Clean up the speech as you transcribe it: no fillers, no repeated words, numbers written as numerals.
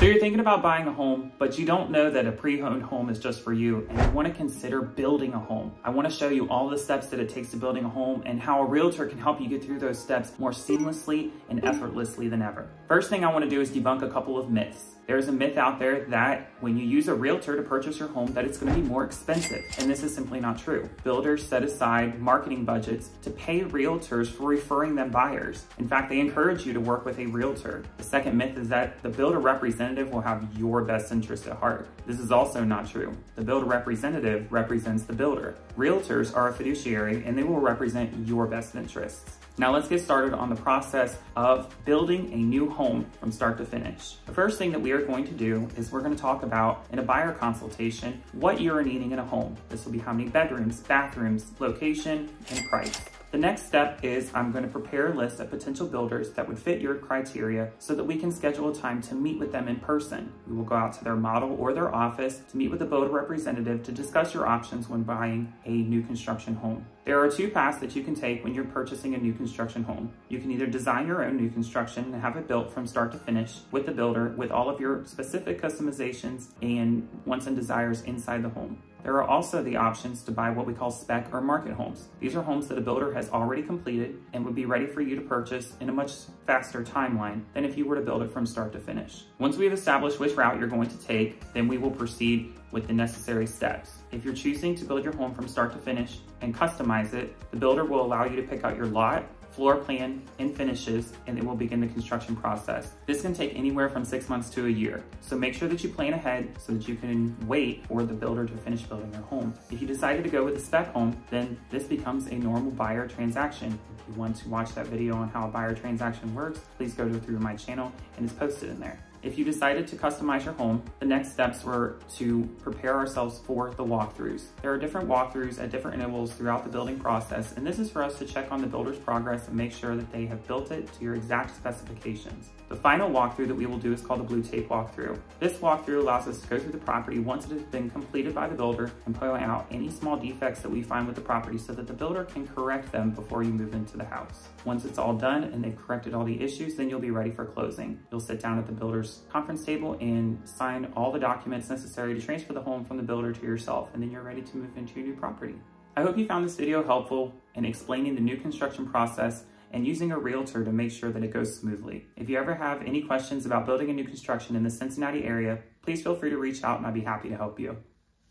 So you're thinking about buying a home, but you don't know that a pre-owned home is just for you, and you want to consider building a home. I want to show you all the steps that it takes to building a home and how a realtor can help you get through those steps more seamlessly and effortlessly than ever. First thing I want to do is debunk a couple of myths. There's a myth out there that when you use a realtor to purchase your home, that it's going to be more expensive, and this is simply not true. Builders set aside marketing budgets to pay realtors for referring them buyers. In fact, they encourage you to work with a realtor. The second myth is that the builder representative will have your best interest at heart. This is also not true. The builder representative represents the builder. Realtors are a fiduciary, and they will represent your best interests. Now let's get started on the process of building a new home from start to finish. The first thing that we are going to do is we're going to talk about in a buyer consultation what you are needing in a home. This will be how many bedrooms, bathrooms, location, and price. The next step is I'm going to prepare a list of potential builders that would fit your criteria so that we can schedule a time to meet with them in person. We will go out to their model or their office to meet with the builder representative to discuss your options when buying a new construction home. There are two paths that you can take when you're purchasing a new construction home. You can either design your own new construction and have it built from start to finish with the builder with all of your specific customizations and wants and desires inside the home. There are also the options to buy what we call spec or market homes. These are homes that a builder has already completed and would be ready for you to purchase in a much faster timeline than if you were to build it from start to finish. Once we have established which route you're going to take, then we will proceed with the necessary steps. If you're choosing to build your home from start to finish and customize it, the builder will allow you to pick out your lot, floor plan, and finishes, and it will begin the construction process. This can take anywhere from 6 months to a year. So make sure that you plan ahead so that you can wait for the builder to finish building your home. If you decided to go with a spec home, then this becomes a normal buyer transaction. If you want to watch that video on how a buyer transaction works, please go through my channel and it's posted in there. If you decided to customize your home, the next steps were to prepare ourselves for the walkthroughs. There are different walkthroughs at different intervals throughout the building process, and this is for us to check on the builder's progress and make sure that they have built it to your exact specifications. The final walkthrough that we will do is called the blue tape walkthrough. This walkthrough allows us to go through the property once it has been completed by the builder and point out any small defects that we find with the property so that the builder can correct them before you move into the house. Once it's all done and they've corrected all the issues, then you'll be ready for closing. You'll sit down at the builder's conference table and sign all the documents necessary to transfer the home from the builder to yourself, and then you're ready to move into your new property. I hope you found this video helpful in explaining the new construction process and using a realtor to make sure that it goes smoothly. If you ever have any questions about building a new construction in the Cincinnati area, please feel free to reach out and I'd be happy to help you.